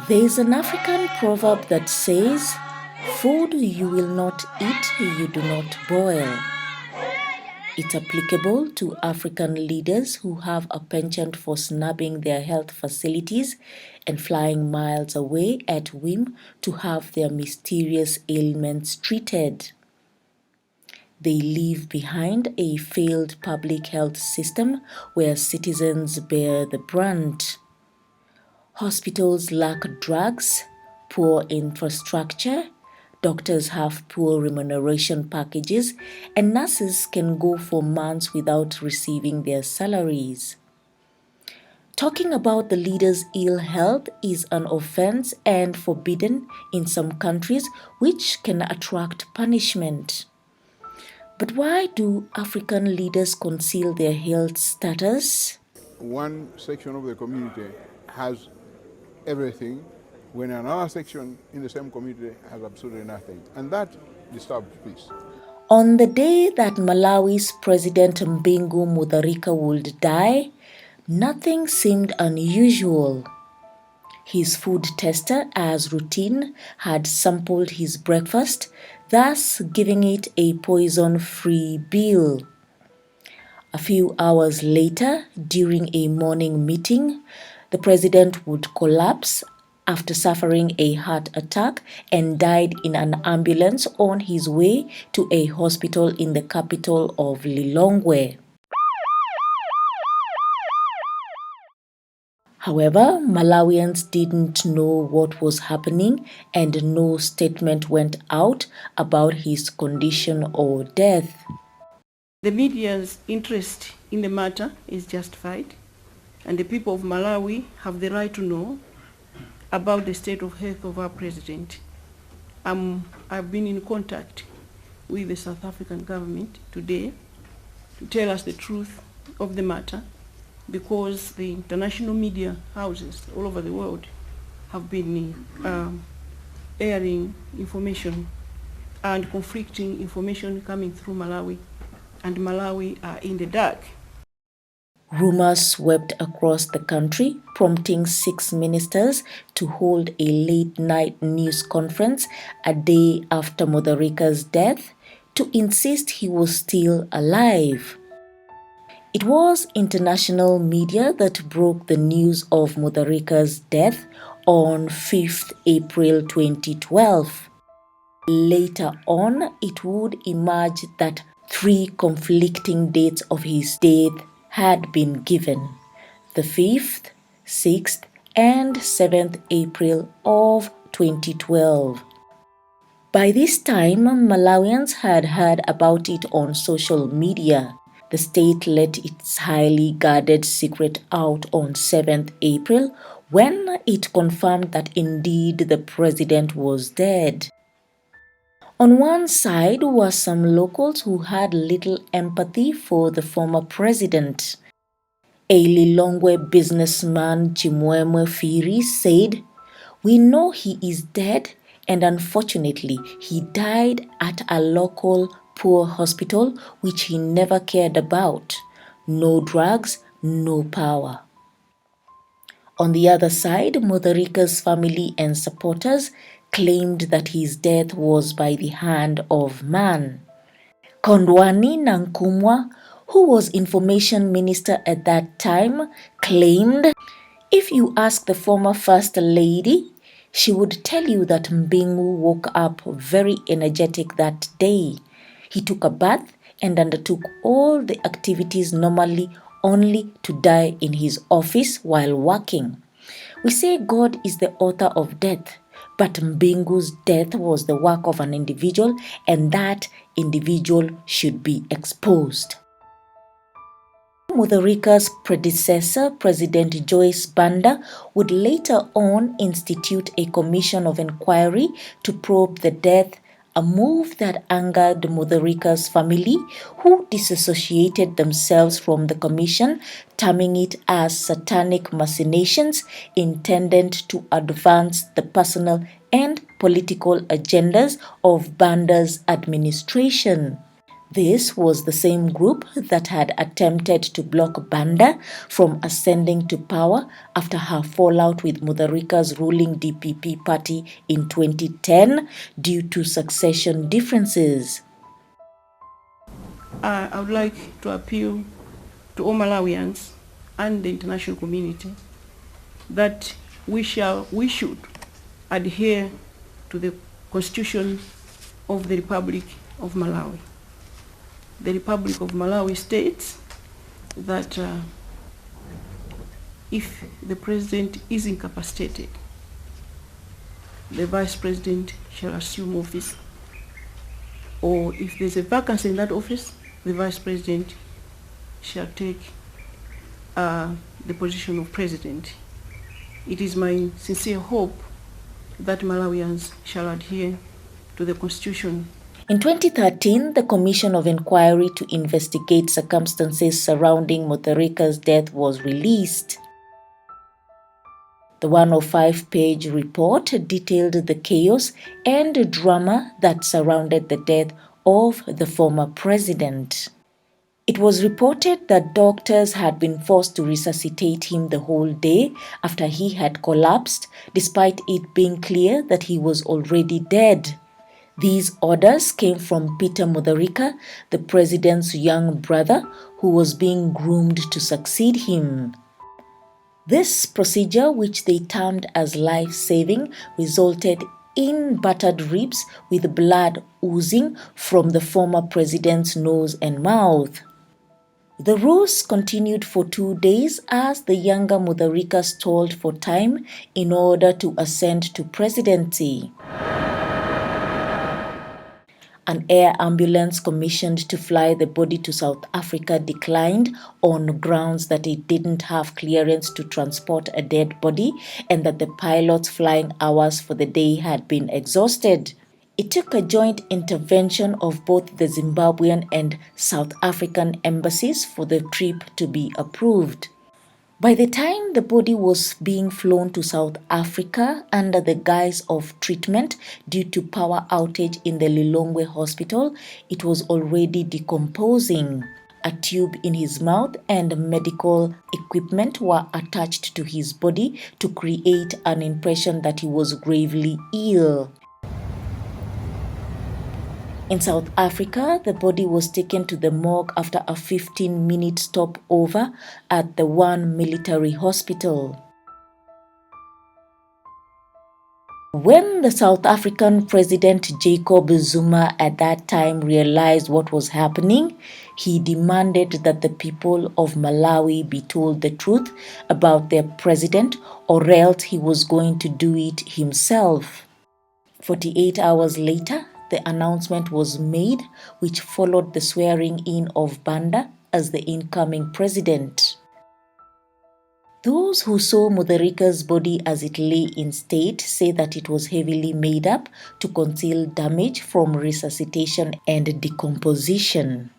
There's an African proverb that says, "Food you will not eat, you do not boil." It's applicable to African leaders who have a penchant for snubbing their health facilities and flying miles away at whim to have their mysterious ailments treated. They leave behind a failed public health system where citizens bear the brunt. Hospitals lack drugs, poor infrastructure, doctors have poor remuneration packages, and nurses can go for months without receiving their salaries. Talking about the leader's ill health is an offense and forbidden in some countries, which can attract punishment. But why do African leaders conceal their health status? One section of the community has everything when another section in the same community has absolutely nothing. And that disturbs peace. On the day that Malawi's President Bingu Mutharika would die, nothing seemed unusual. His food tester, as routine, had sampled his breakfast, thus giving it a poison-free bill. A few hours later, during a morning meeting, the president would collapse after suffering a heart attack and died in an ambulance on his way to a hospital in the capital of Lilongwe. However, Malawians didn't know what was happening and no statement went out about his condition or death. The media's interest in the matter is justified, and the people of Malawi have the right to know about the state of health of our president. I've been in contact with the South African government today to tell us the truth of the matter, because the international media houses all over the world have been airing information and conflicting information coming through Malawi, and Malawi are in the dark. Rumors swept across the country, prompting 6 ministers to hold a late-night news conference a day after Mutharika's death to insist he was still alive. It was international media that broke the news of Mutharika's death on 5th April 2012. Later on, it would emerge that 3 conflicting dates of his death had been given: the 5th, 6th, and 7th April of 2012. By this time, Malawians had heard about it on social media. The state let its highly guarded secret out on 7th April when it confirmed that indeed the president was dead. On one side were some locals who had little empathy for the former president. A Lilongwe businessman, Chimwemwe Firi, said, "We know he is dead, and unfortunately he died at a local poor hospital which he never cared about. No drugs, no power." On the other side, Mutharika's family and supporters claimed that his death was by the hand of man. Kondwani Nankumwa, who was information minister at that time, claimed, "If you ask the former first lady, she would tell you that Bingu woke up very energetic that day. He took a bath and undertook all the activities normally, only to die in his office while working. We say God is the author of death, but Bingu's death was the work of an individual, and that individual should be exposed." Mutharika's predecessor, President Joyce Banda, would later on institute a commission of inquiry to probe the death, a move that angered Mutharika's family, who disassociated themselves from the commission, terming it as satanic machinations intended to advance the personal and political agendas of Banda's administration. This was the same group that had attempted to block Banda from ascending to power after her fallout with Mutharika's ruling DPP party in 2010 due to succession differences. I would like to appeal to all Malawians and the international community that we should adhere to the Constitution of the Republic of Malawi. The Republic of Malawi states that if the president is incapacitated, the vice president shall assume office, or if there's a vacancy in that office, the vice president shall take the position of president. It is my sincere hope that Malawians shall adhere to the Constitution. In 2013, the Commission of Inquiry to investigate circumstances surrounding Mutharika's death was released. The 105-page report detailed the chaos and drama that surrounded the death of the former president. It was reported that doctors had been forced to resuscitate him the whole day after he had collapsed, despite it being clear that he was already dead. These orders came from Peter Mutharika, the president's young brother, who was being groomed to succeed him. This procedure, which they termed as life-saving, resulted in battered ribs with blood oozing from the former president's nose and mouth. The ruse continued for 2 days as the younger Mutharika stalled for time in order to ascend to presidency. An air ambulance commissioned to fly the body to South Africa declined on grounds that it didn't have clearance to transport a dead body and that the pilot's flying hours for the day had been exhausted. It took a joint intervention of both the Zimbabwean and South African embassies for the trip to be approved. By the time the body was being flown to South Africa under the guise of treatment due to power outage in the Lilongwe hospital, it was already decomposing. A tube in his mouth and medical equipment were attached to his body to create an impression that he was gravely ill. In South Africa, the body was taken to the morgue after a 15-minute stopover at the one military hospital. When the South African President Jacob Zuma at that time realized what was happening, he demanded that the people of Malawi be told the truth about their president, or else he was going to do it himself. 48 hours later, the announcement was made, which followed the swearing-in of Banda as the incoming president. Those who saw Mutharika's body as it lay in state say that it was heavily made up to conceal damage from resuscitation and decomposition.